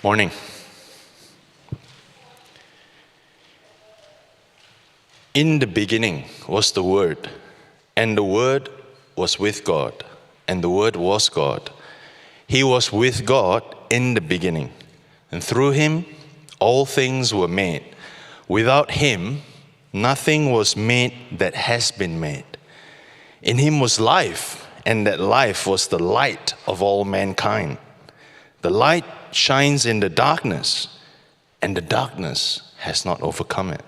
Morning. In the beginning was the Word, and the Word was with God, and the Word was God. He was with God in the beginning, and through him all things were made. Without him nothing was made that has been made. In him was life, and that life was the light of all mankind. The light shines in the darkness, and the darkness has not overcome it.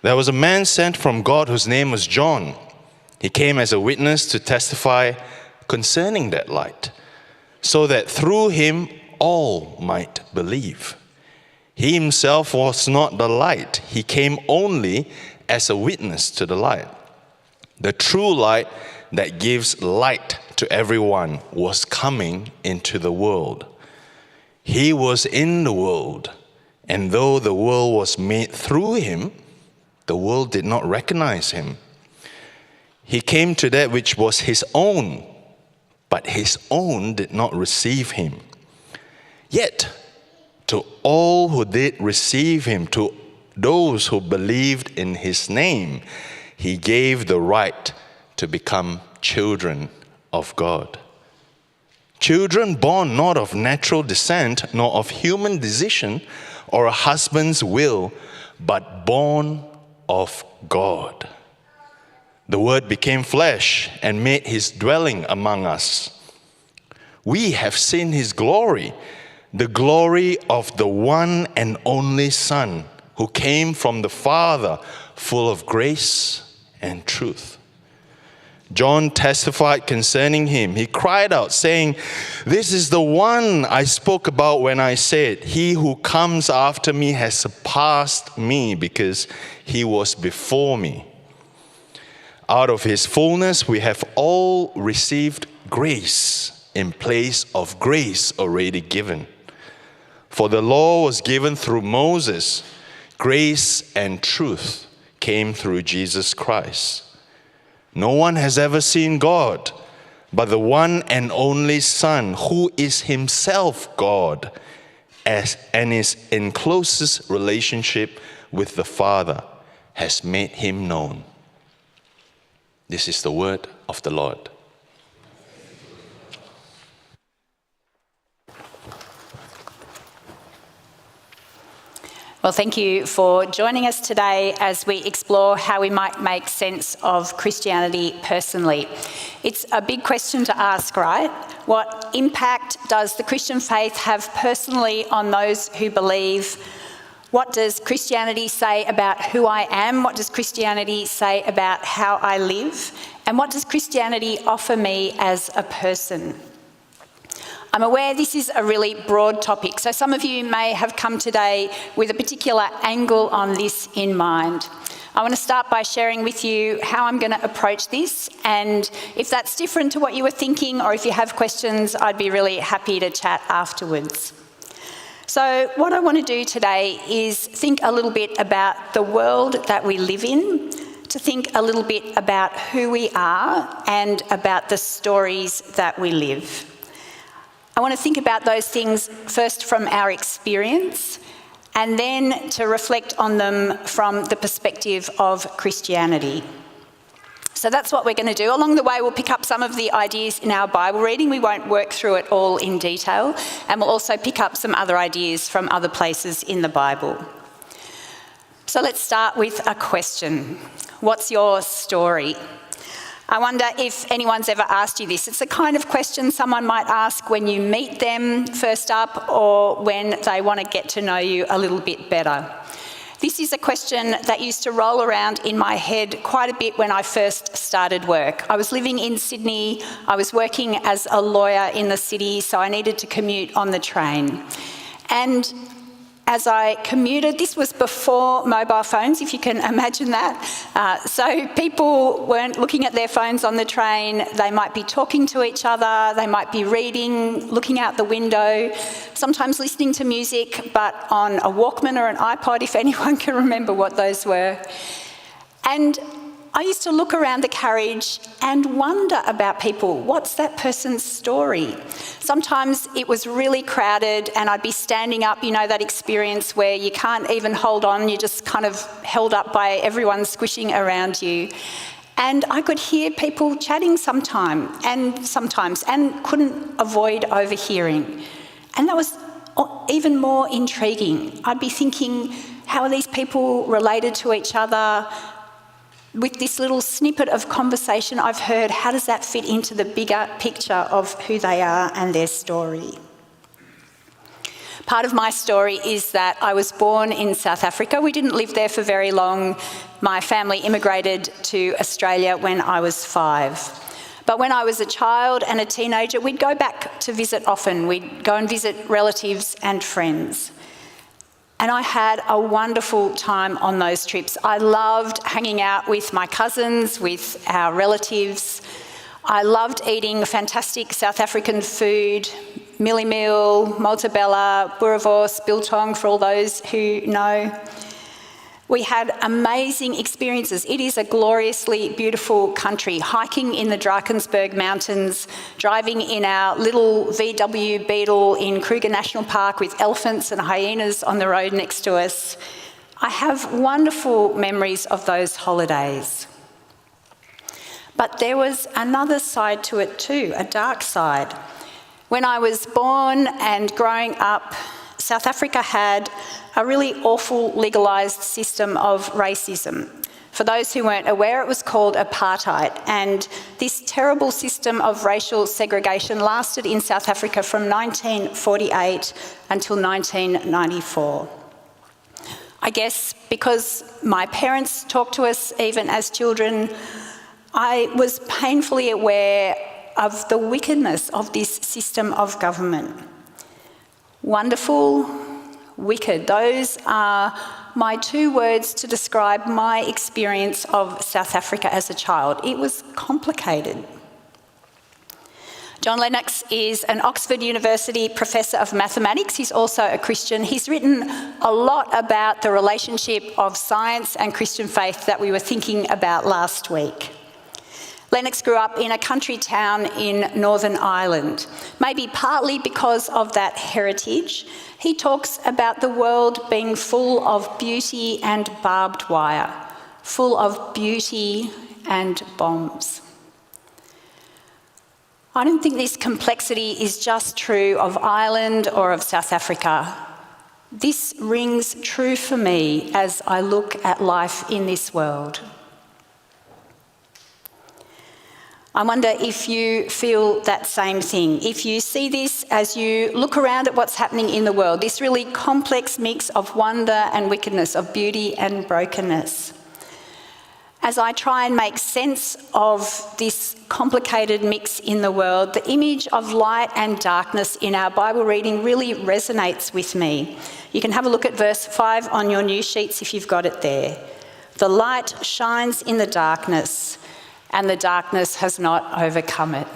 There was a man sent from God whose name was John. He came as a witness to testify concerning that light, so that through him all might believe. He himself was not the light. He came only as a witness to the light. The true light that gives light to everyone was coming into the world. He was in the world, and though the world was made through him, the world did not recognize him. He came to that which was his own, but his own did not receive him. Yet, to all who did receive him, to those who believed in his name, he gave the right to become children of God. Children born not of natural descent, nor of human decision or a husband's will, but born of God. The Word became flesh and made his dwelling among us. We have seen his glory, the glory of the one and only Son, who came from the Father, full of grace and truth. John testified concerning him. He cried out, saying, "This is the one I spoke about when I said, 'He who comes after me has surpassed me, because he was before me.' Out of his fullness we have all received grace in place of grace already given. For the law was given through Moses. Grace and truth came through Jesus Christ. No one has ever seen God, but the one and only Son, who is himself God, and is in closest relationship with the Father, has made him known." This is the word of the Lord. Well, thank you for joining us today as we explore how we might make sense of Christianity personally. It's a big question to ask, right? What impact does the Christian faith have personally on those who believe? What does Christianity say about who I am? What does Christianity say about how I live? And what does Christianity offer me as a person? I'm aware this is a really broad topic, so some of you may have come today with a particular angle on this in mind. I want to start by sharing with you how I'm going to approach this, and if that's different to what you were thinking, or if you have questions, I'd be really happy to chat afterwards. So what I want to do today is think a little bit about the world that we live in, to think a little bit about who we are and about the stories that we live. I want to think about those things first from our experience, and then to reflect on them from the perspective of Christianity. So that's what we're going to do. Along the way, we'll pick up some of the ideas in our Bible reading. We won't work through it all in detail, and we'll also pick up some other ideas from other places in the Bible. So let's start with a question. What's your story? I wonder if anyone's ever asked you this. It's the kind of question someone might ask when you meet them first up, or when they want to get to know you a little bit better. This is a question that used to roll around in my head quite a bit when I first started work. I was living in Sydney. I was working as a lawyer in the city, so I needed to commute on the train. And as I commuted, this was before mobile phones, if you can imagine that. So people weren't looking at their phones on the train. They might be talking to each other. They might be reading, looking out the window, sometimes listening to music, but on a Walkman or an iPod, if anyone can remember what those were. And I used to look around the carriage and wonder about people. What's that person's story? Sometimes it was really crowded and I'd be standing up, you know, that experience where you can't even hold on, you're just kind of held up by everyone squishing around you. And I could hear people chatting sometimes and couldn't avoid overhearing. And that was even more intriguing. I'd be thinking, how are these people related to each other? With this little snippet of conversation I've heard, how does that fit into the bigger picture of who they are and their story? Part of my story is that I was born in South Africa. We didn't live there for very long. My family immigrated to Australia when I was 5. But when I was a child and a teenager, we'd go back to visit often. We'd go and visit relatives and friends. And I had a wonderful time on those trips. I loved hanging out with my cousins, with our relatives. I loved eating fantastic South African food, millie meal, maltabella, boerewors, biltong, for all those who know. We had amazing experiences. It is a gloriously beautiful country, hiking in the Drakensberg Mountains, driving in our little VW Beetle in Kruger National Park with elephants and hyenas on the road next to us. I have wonderful memories of those holidays. But there was another side to it too, a dark side. When I was born and growing up, South Africa had a really awful legalised system of racism. For those who weren't aware, it was called apartheid, and this terrible system of racial segregation lasted in South Africa from 1948 until 1994. I guess because my parents talked to us even as children, I was painfully aware of the wickedness of this system of government. Wonderful, wicked. Those are my 2 words to describe my experience of South Africa as a child. It was complicated. John Lennox is an Oxford University professor of mathematics. He's also a Christian. He's written a lot about the relationship of science and Christian faith that we were thinking about last week. Lennox grew up in a country town in Northern Ireland. Maybe partly because of that heritage, he talks about the world being full of beauty and barbed wire, full of beauty and bombs. I don't think this complexity is just true of Ireland or of South Africa. This rings true for me as I look at life in this world. I wonder if you feel that same thing, if you see this as you look around at what's happening in the world, this really complex mix of wonder and wickedness, of beauty and brokenness. As I try and make sense of this complicated mix in the world, the image of light and darkness in our Bible reading really resonates with me. You can have a look at verse 5 on your news sheets if you've got it there. The light shines in the darkness, and the darkness has not overcome it.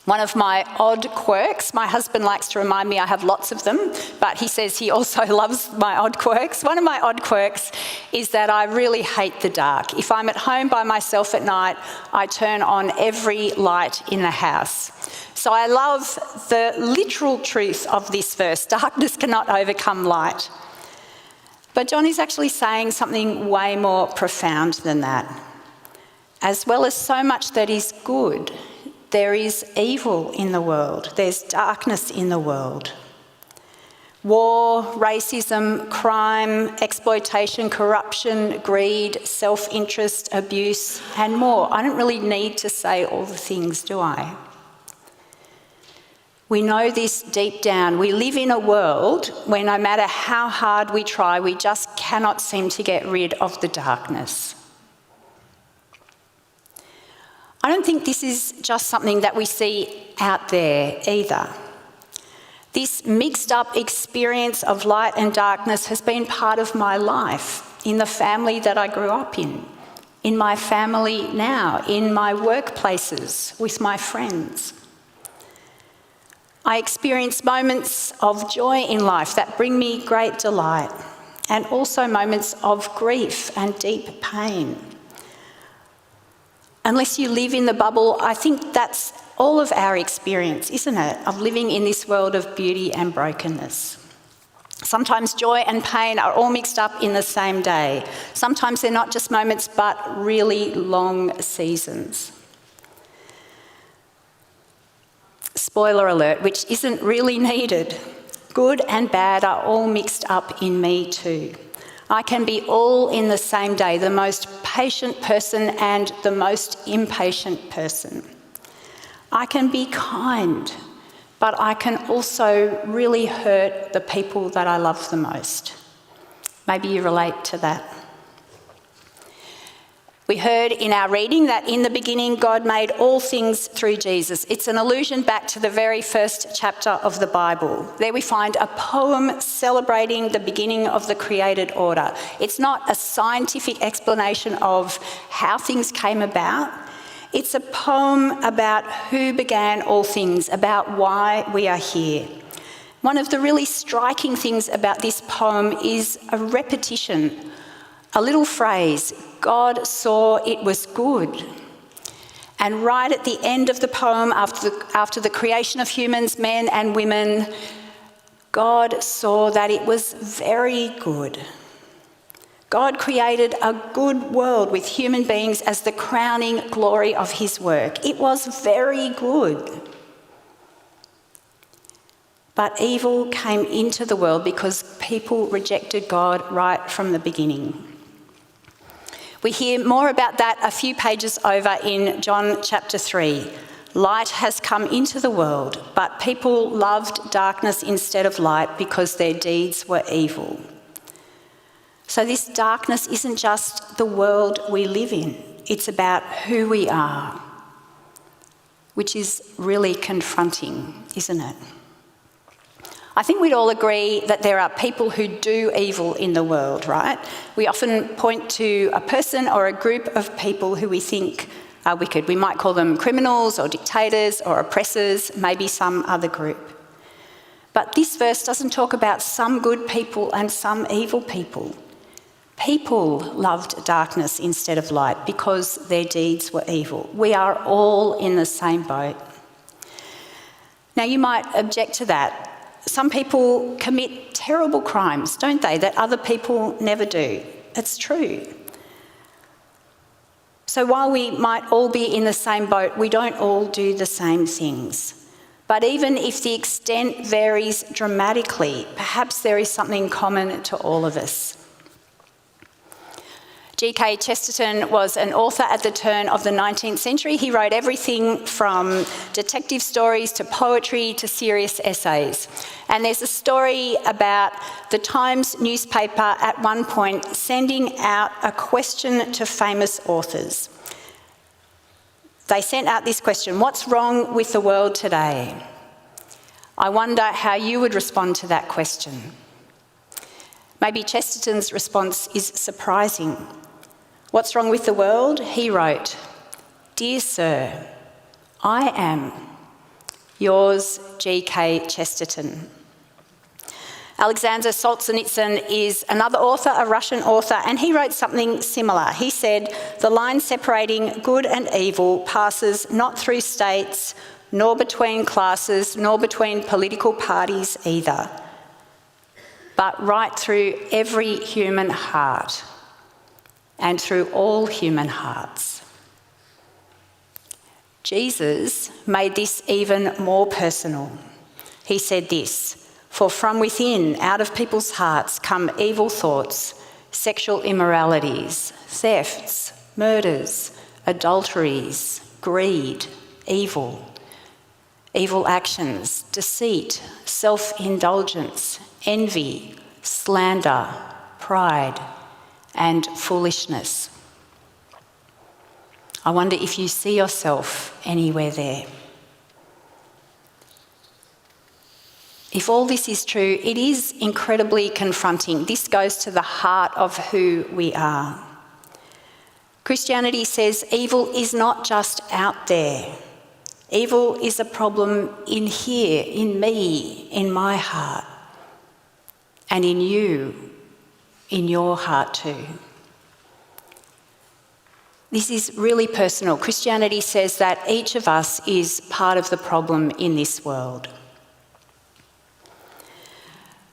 One of my odd quirks, my husband likes to remind me I have lots of them, but he says he also loves my odd quirks. One of my odd quirks is that I really hate the dark. If I'm at home by myself at night, I turn on every light in the house. So I love the literal truth of this verse, darkness cannot overcome light. But John is actually saying something way more profound than that. As well as so much that is good, there is evil in the world. There's darkness in the world. War, racism, crime, exploitation, corruption, greed, self-interest, abuse, and more. I don't really need to say all the things, do I? We know this deep down. We live in a world where no matter how hard we try, we just cannot seem to get rid of the darkness. I don't think this is just something that we see out there either. This mixed up experience of light and darkness has been part of my life, in the family that I grew up in my family now, in my workplaces, with my friends. I experience moments of joy in life that bring me great delight, and also moments of grief and deep pain. Unless you live in the bubble, I think that's all of our experience, isn't it, of living in this world of beauty and brokenness. Sometimes joy and pain are all mixed up in the same day. Sometimes they're not just moments, but really long seasons. Spoiler alert, which isn't really needed. Good and bad are all mixed up in me too. I can be all in the same day, the most patient person and the most impatient person. I can be kind, but I can also really hurt the people that I love the most. Maybe you relate to that. We heard in our reading that in the beginning God made all things through Jesus. It's an allusion back to the very first chapter of the Bible. There we find a poem celebrating the beginning of the created order. It's not a scientific explanation of how things came about. It's a poem about who began all things, about why we are here. One of the really striking things about this poem is a repetition, a little phrase, God saw it was good. And right at the end of the poem, after the creation of humans, men and women, God saw that it was very good. God created a good world with human beings as the crowning glory of his work. It was very good. But evil came into the world because people rejected God right from the beginning. We hear more about that a few pages over in John chapter 3. Light has come into the world, but people loved darkness instead of light because their deeds were evil. So this darkness isn't just the world we live in, it's about who we are, which is really confronting, isn't it? I think we'd all agree that there are people who do evil in the world, right? We often point to a person or a group of people who we think are wicked. We might call them criminals or dictators or oppressors, maybe some other group. But this verse doesn't talk about some good people and some evil people. People loved darkness instead of light because their deeds were evil. We are all in the same boat. Now, you might object to that. Some people commit terrible crimes, don't they, that other people never do. It's true. So while we might all be in the same boat, we don't all do the same things. But even if the extent varies dramatically, perhaps there is something common to all of us. G.K. Chesterton was an author at the turn of the 19th century. He wrote everything from detective stories to poetry to serious essays. And there's a story about the Times newspaper at one point sending out a question to famous authors. They sent out this question: what's wrong with the world today? I wonder how you would respond to that question. Maybe Chesterton's response is surprising. What's wrong with the world? He wrote, "Dear Sir, I am yours, G.K. Chesterton." Alexander Solzhenitsyn is another author, a Russian author, and he wrote something similar. He said, "The line separating good and evil passes not through states, nor between classes, nor between political parties either, but right through every human heart and through all human hearts." Jesus made this even more personal. He said this, "For from within, out of people's hearts, come evil thoughts, sexual immoralities, thefts, murders, adulteries, greed, evil actions, deceit, self-indulgence, envy, slander, pride, and foolishness." I wonder if you see yourself anywhere there. If all this is true, it is incredibly confronting. This goes to the heart of who we are. Christianity says evil is not just out there. Evil is a problem in here, in me, in my heart, and in you, in your heart too. This is really personal. Christianity says that each of us is part of the problem in this world.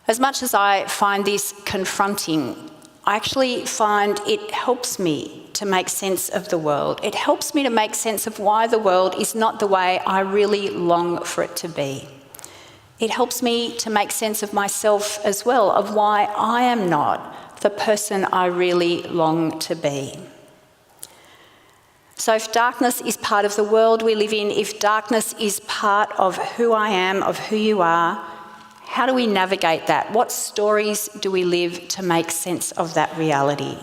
As much as I find this confronting, I actually find it helps me to make sense of the world. It helps me to make sense of why the world is not the way I really long for it to be. It helps me to make sense of myself as well, of why I am not the person I really long to be. So if darkness is part of the world we live in, if darkness is part of who I am, of who you are, how do we navigate that? What stories do we live to make sense of that reality?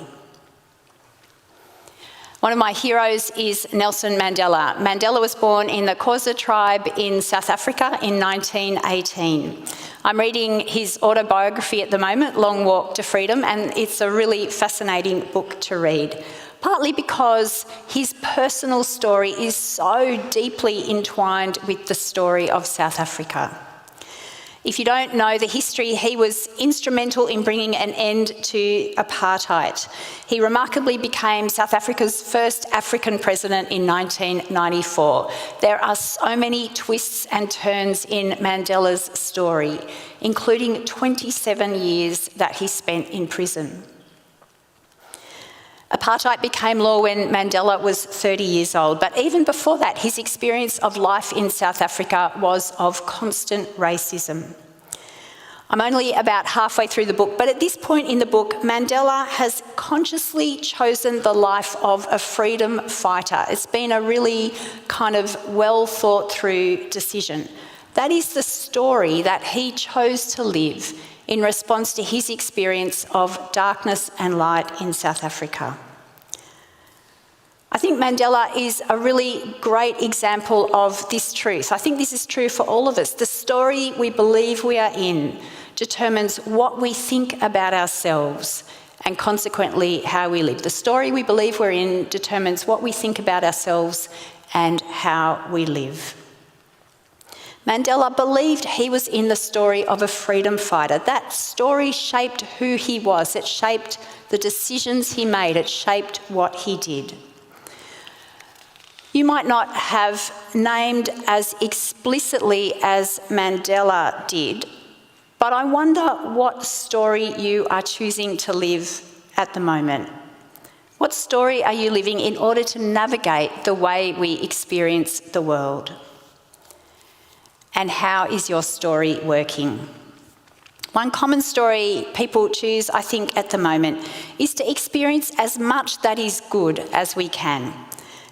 One of my heroes is Nelson Mandela. Mandela was born in the Xhosa tribe in South Africa in 1918. I'm reading his autobiography at the moment, Long Walk to Freedom, and it's a really fascinating book to read, partly because his personal story is so deeply entwined with the story of South Africa. If you don't know the history, he was instrumental in bringing an end to apartheid. He remarkably became South Africa's first African president in 1994. There are so many twists and turns in Mandela's story, including 27 years that he spent in prison. Apartheid became law when Mandela was 30 years old, but even before that, his experience of life in South Africa was of constant racism. I'm only about halfway through the book, but at this point in the book, Mandela has consciously chosen the life of a freedom fighter. It's been a really kind of well thought through decision. That is the story that he chose to live in response to his experience of darkness and light in South Africa. I think Mandela is a really great example of this truth. I think this is true for all of us. The story we believe we are in determines what we think about ourselves and consequently how we live. The story we believe we're in determines what we think about ourselves and how we live. Mandela believed he was in the story of a freedom fighter. That story shaped who he was. It shaped the decisions he made. It shaped what he did. You might not have named as explicitly as Mandela did, but I wonder what story you are choosing to live at the moment. What story are you living in order to navigate the way we experience the world? And how is your story working? One common story people choose, I think, at the moment is to experience as much that is good as we can.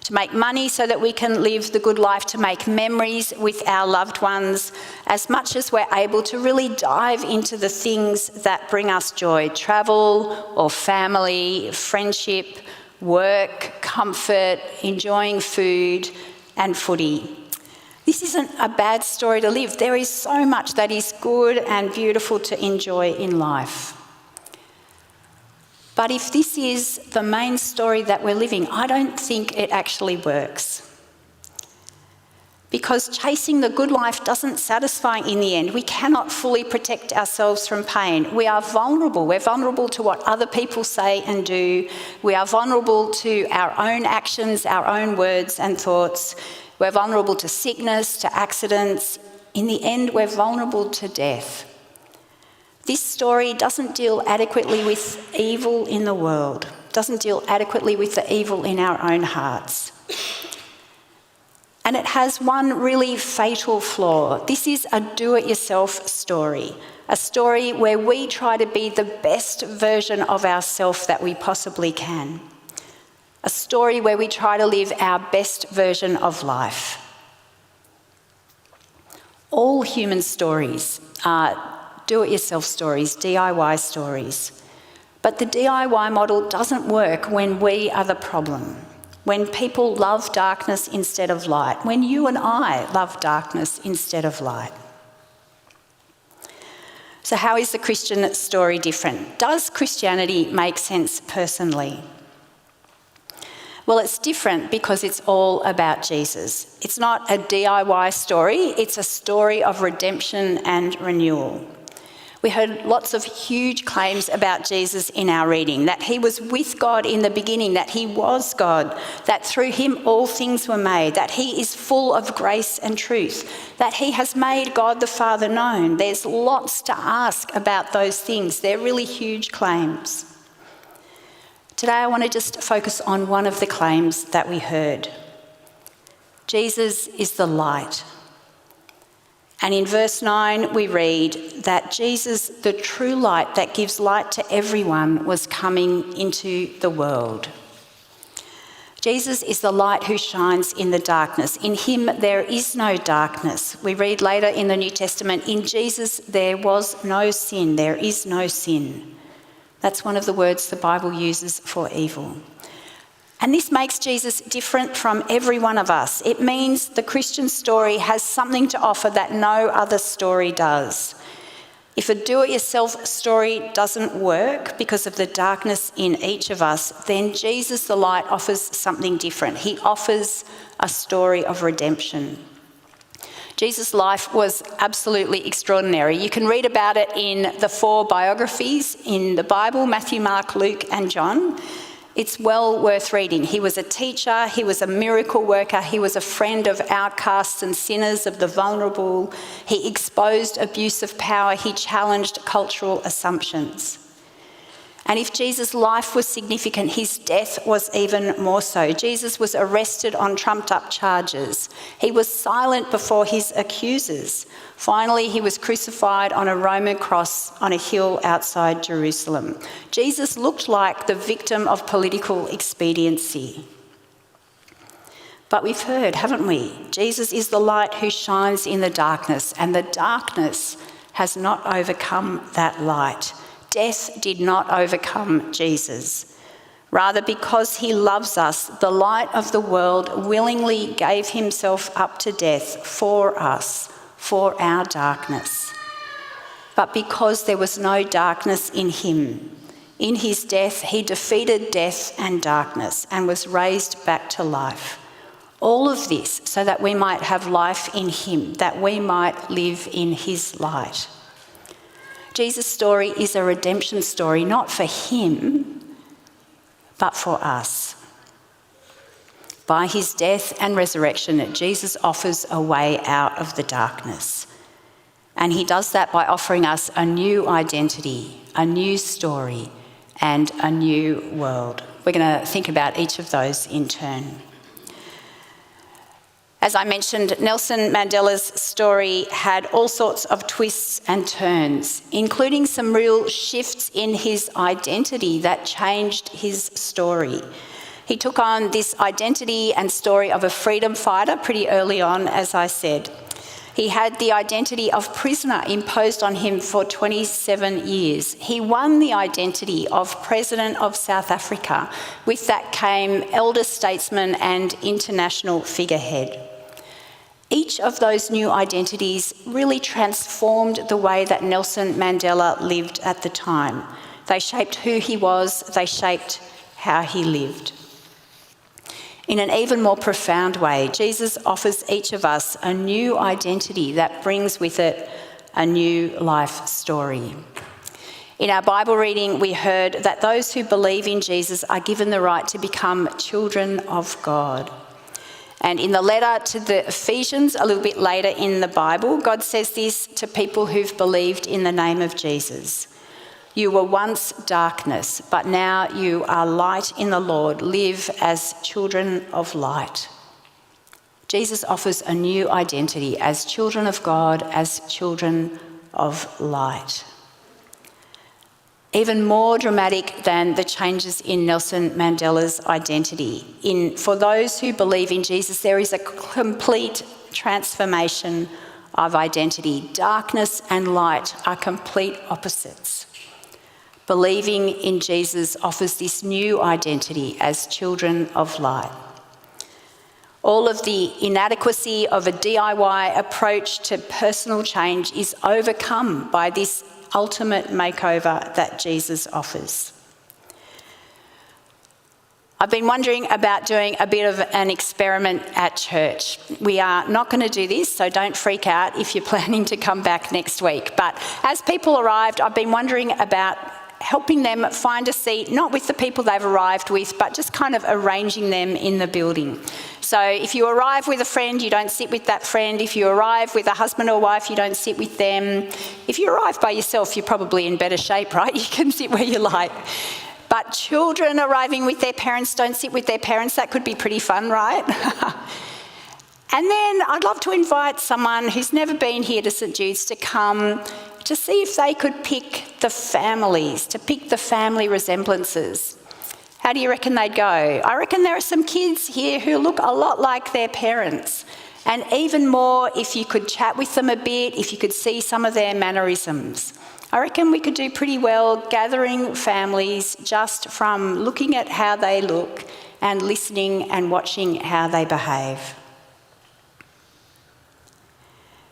To make money so that we can live the good life, to make memories with our loved ones, as much as we're able to really dive into the things that bring us joy, travel or family, friendship, work, comfort, enjoying food and footy. This isn't a bad story to live. There is so much that is good and beautiful to enjoy in life. But if this is the main story that we're living, I don't think it actually works. Because chasing the good life doesn't satisfy in the end. We cannot fully protect ourselves from pain. We are vulnerable. We're vulnerable to what other people say and do. We are vulnerable to our own actions, our own words and thoughts. We're vulnerable to sickness, to accidents. In the end, we're vulnerable to death. This story doesn't deal adequately with evil in the world, doesn't deal adequately with the evil in our own hearts. And it has one really fatal flaw. This is a do-it-yourself story, a story where we try to be the best version of ourselves that we possibly can, a story where we try to live our best version of life. All human stories are do-it-yourself stories, DIY stories. But the DIY model doesn't work when we are the problem, when people love darkness instead of light, when you and I love darkness instead of light. So how is the Christian story different? Does Christianity make sense personally? Well, it's different because it's all about Jesus. It's not a DIY story, it's a story of redemption and renewal. We heard lots of huge claims about Jesus in our reading, that he was with God in the beginning, that he was God, that through him all things were made, that he is full of grace and truth, that he has made God the Father known. There's lots to ask about those things. They're really huge claims. Today I want to just focus on one of the claims that we heard. Jesus is the light. And in verse 9 we read that Jesus, the true light that gives light to everyone, was coming into the world. Jesus is the light who shines in the darkness. In him there is no darkness. We read later in the New Testament, in Jesus there was no sin, there is no sin. That's one of the words the Bible uses for evil. And this makes Jesus different from every one of us. It means the Christian story has something to offer that no other story does. If a do-it-yourself story doesn't work because of the darkness in each of us, then Jesus the light offers something different. He offers a story of redemption. Jesus' life was absolutely extraordinary. You can read about it in the 4 biographies in the Bible, Matthew, Mark, Luke and John. It's well worth reading. He was a teacher, he was a miracle worker, he was a friend of outcasts and sinners, of the vulnerable. He exposed abuse of power, he challenged cultural assumptions. And if Jesus' life was significant, his death was even more so. Jesus was arrested on trumped-up charges. He was silent before his accusers. Finally, he was crucified on a Roman cross on a hill outside Jerusalem. Jesus looked like the victim of political expediency. But we've heard, haven't we? Jesus is the light who shines in the darkness, and the darkness has not overcome that light. Death did not overcome Jesus. Rather, because he loves us, the light of the world willingly gave himself up to death for us, for our darkness. But because there was no darkness in him, in his death he defeated death and darkness and was raised back to life. All of this so that we might have life in him, that we might live in his light. Jesus' story is a redemption story, not for him, but for us. By his death and resurrection, Jesus offers a way out of the darkness. And he does that by offering us a new identity, a new story, and a new world. We're going to think about each of those in turn. As I mentioned, Nelson Mandela's story had all sorts of twists and turns, including some real shifts in his identity that changed his story. He took on this identity and story of a freedom fighter pretty early on, as I said. He had the identity of prisoner imposed on him for 27 years. He won the identity of President of South Africa. With that came elder statesman and international figurehead. Each of those new identities really transformed the way that Nelson Mandela lived at the time. They shaped who he was, they shaped how he lived. In an even more profound way, Jesus offers each of us a new identity that brings with it a new life story. In our Bible reading, we heard that those who believe in Jesus are given the right to become children of God. And in the letter to the Ephesians, a little bit later in the Bible, God says this to people who've believed in the name of Jesus. You were once darkness, but now you are light in the Lord. Live as children of light. Jesus offers a new identity as children of God, as children of light. Even more dramatic than the changes in Nelson Mandela's identity. For those who believe in Jesus, there is a complete transformation of identity. Darkness and light are complete opposites. Believing in Jesus offers this new identity as children of light. All of the inadequacy of a DIY approach to personal change is overcome by this ultimate makeover that Jesus offers. I've been wondering about doing a bit of an experiment at church. We are not going to do this, so don't freak out if you're planning to come back next week. But as people arrived, I've been wondering about helping them find a seat, not with the people they've arrived with, but just kind of arranging them in the building. So if you arrive with a friend, you don't sit with that friend. If you arrive with a husband or wife, you don't sit with them. If you arrive by yourself, you're probably in better shape, right? You can sit where you like. But children arriving with their parents don't sit with their parents. That could be pretty fun, right? And then I'd love to invite someone who's never been here to St Jude's to come to see if they could pick the families, to pick the family resemblances. How do you reckon they'd go? I reckon there are some kids here who look a lot like their parents. And even more if you could chat with them a bit, if you could see some of their mannerisms. I reckon we could do pretty well gathering families just from looking at how they look and listening and watching how they behave.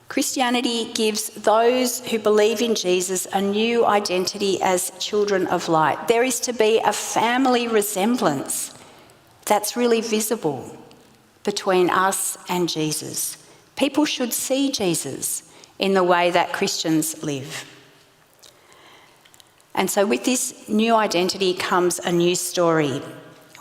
Christianity gives those who believe in Jesus a new identity as children of light. There is to be a family resemblance that's really visible between us and Jesus. People should see Jesus in the way that Christians live. And so with this new identity comes a new story.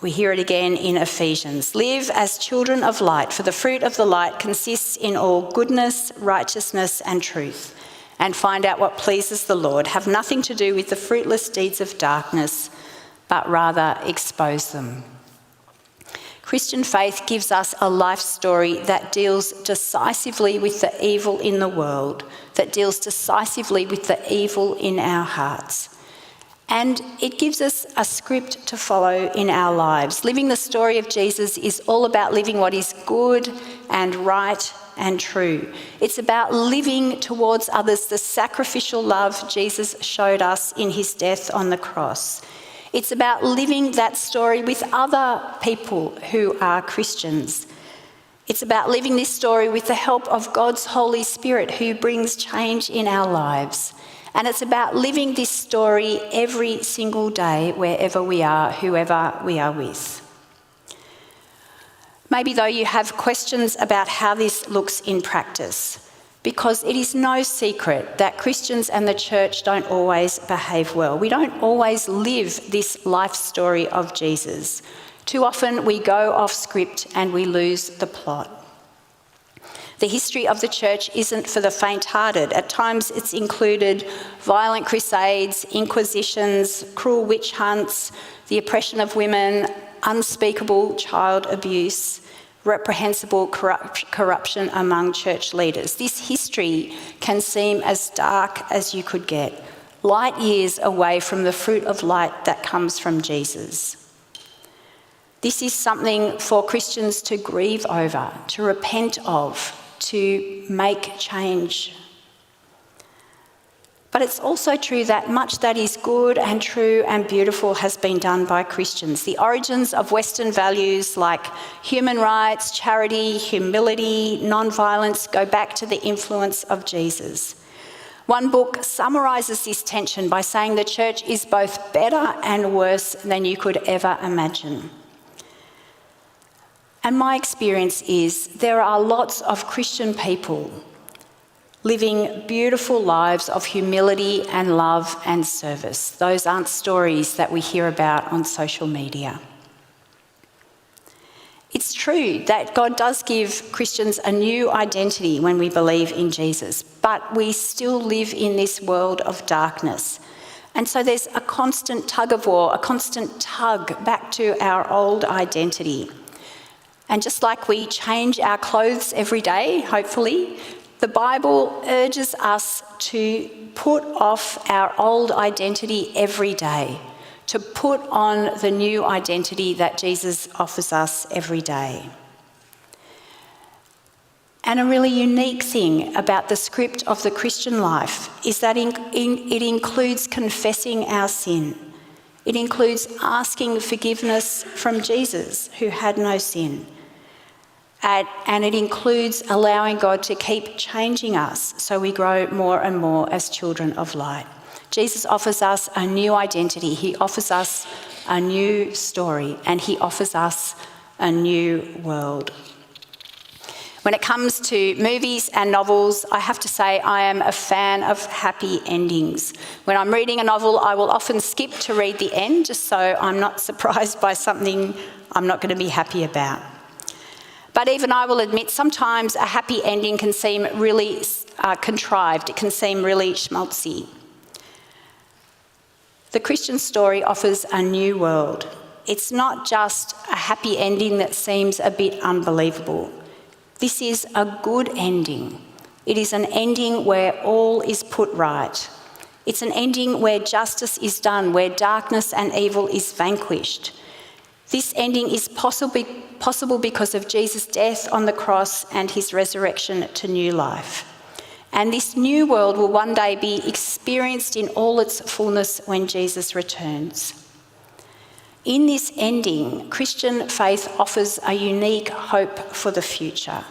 We hear it again in Ephesians. Live as children of light, for the fruit of the light consists in all goodness, righteousness and truth. And find out what pleases the Lord. Have nothing to do with the fruitless deeds of darkness, but rather expose them. Christian faith gives us a life story that deals decisively with the evil in the world, that deals decisively with the evil in our hearts. And it gives us a script to follow in our lives. Living the story of Jesus is all about living what is good and right and true. It's about living towards others the sacrificial love Jesus showed us in his death on the cross. It's about living that story with other people who are Christians. It's about living this story with the help of God's Holy Spirit who brings change in our lives. And it's about living this story every single day, wherever we are, whoever we are with. Maybe though you have questions about how this looks in practice, because it is no secret that Christians and the church don't always behave well. We don't always live this life story of Jesus. Too often we go off script and we lose the plot. The history of the church isn't for the faint-hearted. At times it's included violent crusades, inquisitions, cruel witch hunts, the oppression of women, unspeakable child abuse, reprehensible corruption among church leaders. This history can seem as dark as you could get, light years away from the fruit of light that comes from Jesus. This is something for Christians to grieve over, to repent of, to make change. But it's also true that much that is good and true and beautiful has been done by Christians. The origins of Western values like human rights, charity, humility, non-violence go back to the influence of Jesus. One book summarises this tension by saying the church is both better and worse than you could ever imagine. And my experience is there are lots of Christian people living beautiful lives of humility and love and service. Those aren't stories that we hear about on social media. It's true that God does give Christians a new identity when we believe in Jesus, but we still live in this world of darkness. And so there's a constant tug of war, a constant tug back to our old identity. And just like we change our clothes every day, hopefully, the Bible urges us to put off our old identity every day, to put on the new identity that Jesus offers us every day. And a really unique thing about the script of the Christian life is that it includes confessing our sin. It includes asking forgiveness from Jesus, who had no sin. And it includes allowing God to keep changing us so we grow more and more as children of light. Jesus offers us a new identity. He offers us a new story, and he offers us a new world. When it comes to movies and novels, I have to say I am a fan of happy endings. When I'm reading a novel, I will often skip to read the end, just so I'm not surprised by something I'm not going to be happy about. But even I will admit, sometimes a happy ending can seem really contrived. It can seem really schmaltzy. The Christian story offers a new world. It's not just a happy ending that seems a bit unbelievable. This is a good ending. It is an ending where all is put right. It's an ending where justice is done, where darkness and evil is vanquished. This ending is possible because of Jesus' death on the cross and his resurrection to new life. And this new world will one day be experienced in all its fullness when Jesus returns. In this ending, Christian faith offers a unique hope for the future.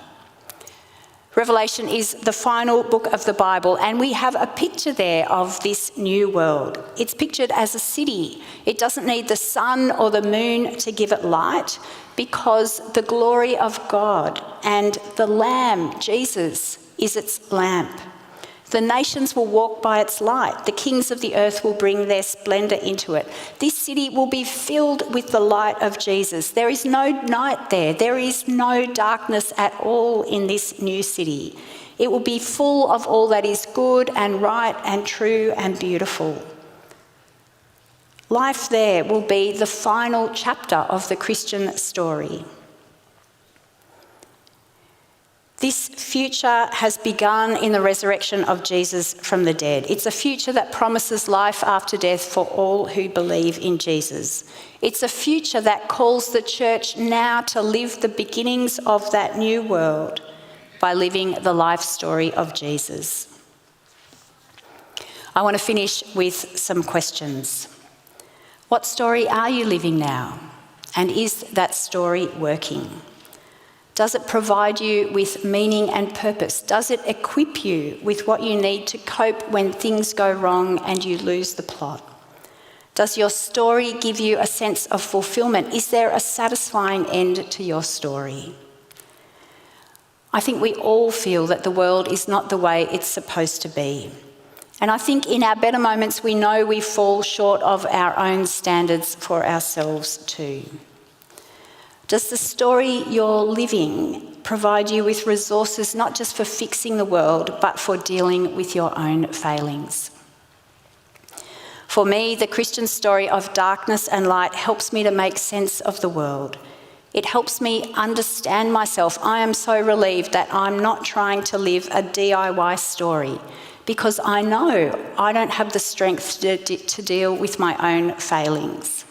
Revelation is the final book of the Bible, and we have a picture there of this new world. It's pictured as a city. It doesn't need the sun or the moon to give it light, because the glory of God and the Lamb, Jesus, is its lamp. The nations will walk by its light. The kings of the earth will bring their splendour into it. This city will be filled with the light of Jesus. There is no night there. There is no darkness at all in this new city. It will be full of all that is good and right and true and beautiful. Life there will be the final chapter of the Christian story. This future has begun in the resurrection of Jesus from the dead. It's a future that promises life after death for all who believe in Jesus. It's a future that calls the church now to live the beginnings of that new world by living the life story of Jesus. I want to finish with some questions. What story are you living now? And is that story working? Does it provide you with meaning and purpose? Does it equip you with what you need to cope when things go wrong and you lose the plot? Does your story give you a sense of fulfillment? Is there a satisfying end to your story? I think we all feel that the world is not the way it's supposed to be. And I think in our better moments we know we fall short of our own standards for ourselves too. Does the story you're living provide you with resources not just for fixing the world, but for dealing with your own failings? For me, the Christian story of darkness and light helps me to make sense of the world. It helps me understand myself. I am so relieved that I'm not trying to live a DIY story, because I know I don't have the strength to deal with my own failings.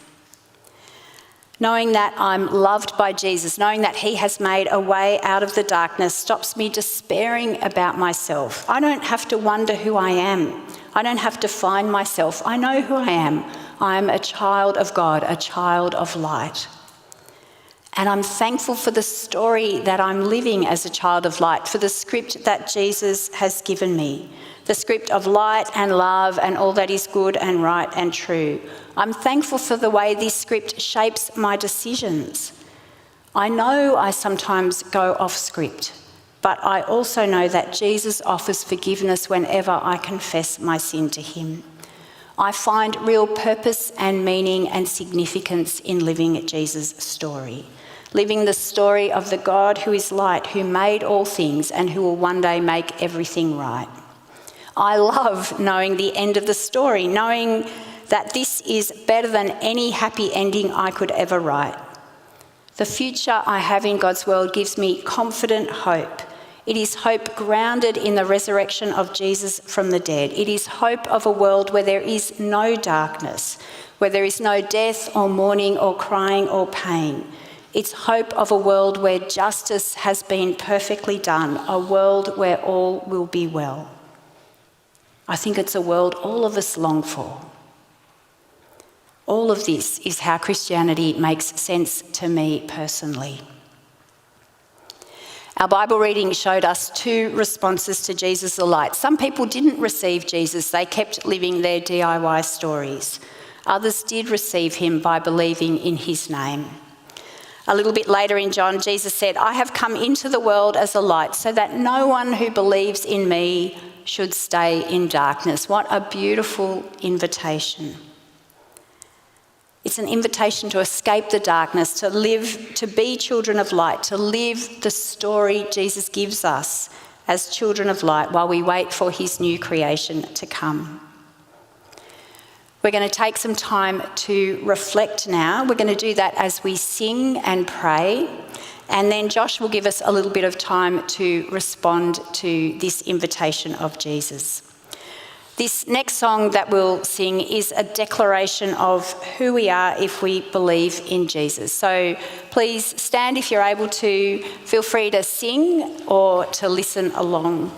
Knowing that I'm loved by Jesus, knowing that he has made a way out of the darkness, stops me despairing about myself. I don't have to wonder who I am. I don't have to find myself. I know who I am. I'm a child of God, a child of light. And I'm thankful for the story that I'm living as a child of light, for the script that Jesus has given me, the script of light and love and all that is good and right and true. I'm thankful for the way this script shapes my decisions. I know I sometimes go off script, but I also know that Jesus offers forgiveness whenever I confess my sin to him. I find real purpose and meaning and significance in living Jesus' story, living the story of the God who is light, who made all things and who will one day make everything right. I love knowing the end of the story, knowing that this is better than any happy ending I could ever write. The future I have in God's world gives me confident hope. It is hope grounded in the resurrection of Jesus from the dead. It is hope of a world where there is no darkness, where there is no death or mourning or crying or pain. It's hope of a world where justice has been perfectly done, a world where all will be well. I think it's a world all of us long for. All of this is how Christianity makes sense to me personally. Our Bible reading showed us two responses to Jesus the light. Some people didn't receive Jesus, they kept living their DIY stories. Others did receive him by believing in his name. A little bit later in John, Jesus said, "I have come into the world as a light so that no one who believes in me should stay in darkness." What a beautiful invitation. It's an invitation to escape the darkness, to live, to be children of light, to live the story Jesus gives us as children of light while we wait for his new creation to come. We're going to take some time to reflect now. We're going to do that as we sing and pray. And then Josh will give us a little bit of time to respond to this invitation of Jesus. This next song that we'll sing is a declaration of who we are if we believe in Jesus. So please stand if you're able to. Feel free to sing or to listen along.